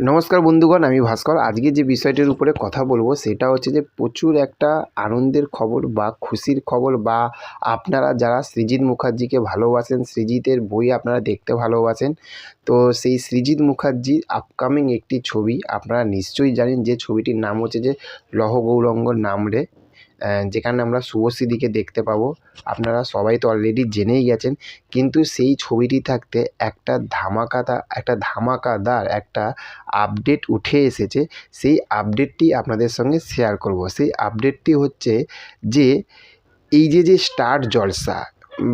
নমস্কার বন্ধুগণ, আমি ভাস্কর। আজকে যে বিষয়টির উপরে কথা বলবো সেটা হচ্ছে যে প্রচুর একটা আনন্দের খবর বা খুশির খবর, বা আপনারা যারা সৃজিত মুখার্জিকে ভালোবাসেন, সৃজিতের বই আপনারা দেখতে ভালোবাসেন, তো সেই সৃজিত মুখার্জির আপকামিং একটি ছবি আপনারা নিশ্চয়ই জানেন, যে ছবিটির নাম হচ্ছে যে লহ গৌরঙ্গ নামরে, যেখানে আমরা শুভশ্রীদিকে দেখতে পাবো। আপনারা সবাই তো অলরেডি জেনেই গেছেন, কিন্তু সেই ছবিটি থাকতে একটা ধামাকাদার একটা আপডেট উঠে এসেছে। সেই আপডেটটি আপনাদের সঙ্গে শেয়ার করব। সেই আপডেটটি হচ্ছে যে এই যে স্টার জলসা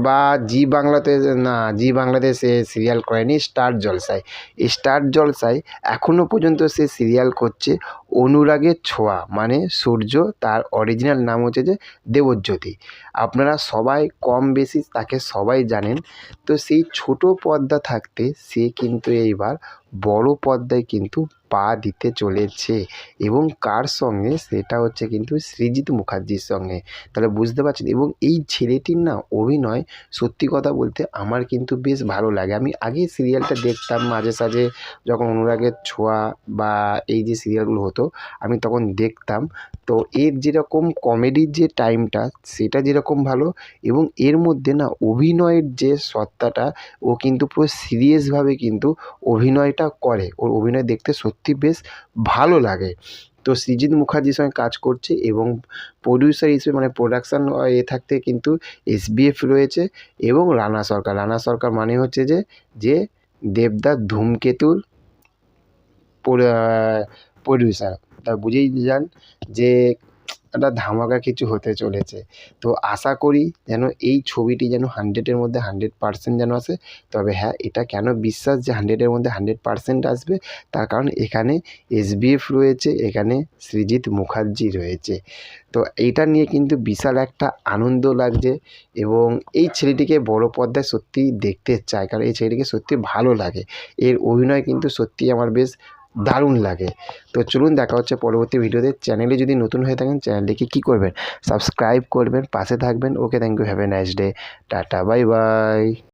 বা জি বাংলাতে, না, জি বাংলাতে সে সিরিয়াল করেনি, স্টার জলসায়। এই স্টার জলসায় এখনও পর্যন্ত সে সিরিয়াল করছে অনুরাগের ছোঁয়া, মানে সূর্য। তার অরিজিনাল নাম হচ্ছে যে দেবজ্যোতি। আপনারা সবাই কম বেশি তাকে সবাই জানেন। তো সেই ছোট পর্দা থাকতে সে কিন্তু এইবার বড় পর্দায় কিন্তু পা দিতে চলেছে, এবং কার সঙ্গে? সেটা হচ্ছে কিন্তু সৃজিত মুখার্জির সঙ্গে। তাহলে বুঝতে পারছেন। এবং এই ছেলেটির না অভিনয়, সত্যি কথা বলতে আমার কিন্তু বেশ ভালো লাগে। আমি আগে সিরিয়ালটা দেখতাম মাঝে সাঝে, যখন অনুরাগের ছোঁয়া বা এই যে সিরিয়ালগুলো হতো আমি তখন দেখতাম। তো এর যেরকম কমেডির যে টাইমটা সেটা যেরকম ভালো, এবং এর মধ্যে না অভিনয়ের যে সত্তাটা, ও কিন্তু পুরো সিরিয়াসভাবে কিন্তু অভিনয়টা করে। ওর অভিনয় দেখতে সত্যি বেশ ভালো লাগে। তো সৃজিত মুখার্জির সঙ্গে কাজ করছে, এবং প্রডিউসার হিসেবে মানে প্রোডাকশান থাকতে কিন্তু এসবিএফ রয়েছে, এবং রানা সরকার। রানা সরকার মানে হচ্ছে যে দেবদার ধূমকেতুর প্রডিউসার। তা বুঝেই যান যে একটা ধামাকা কিছু হতে চলেছে। তো আশা করি যেন এই ছবিটি যেন 100-এর মধ্যে 100% যেন আসে। তবে হ্যাঁ, এটা কেন বিশ্বাস যে 100-এর মধ্যে 100% আসবে, তার কারণ এখানে এসবিএফ রয়েছে, এখানে সৃজিত মুখার্জি রয়েছে। তো এইটা নিয়ে কিন্তু বিশাল একটা আনন্দ লাগছে, এবং এই ছেলেটিকে বড় পর্দায় সত্যিই দেখতে চাই, কারণ এই ছেলেটিকে সত্যি ভালো লাগে। এর অভিনয় কিন্তু সত্যিই আমার বেশ দারুণ লাগে। তো চলুন, দেখা হচ্ছে পরবর্তী ভিডিওতে। চ্যানেলে যদি নতুন হয়ে থাকেন, চ্যানেলটিকে কী করবেন? সাবস্ক্রাইব করবেন, পাশে থাকবেন। Okay, thank you, have a nice day, tata, bye by.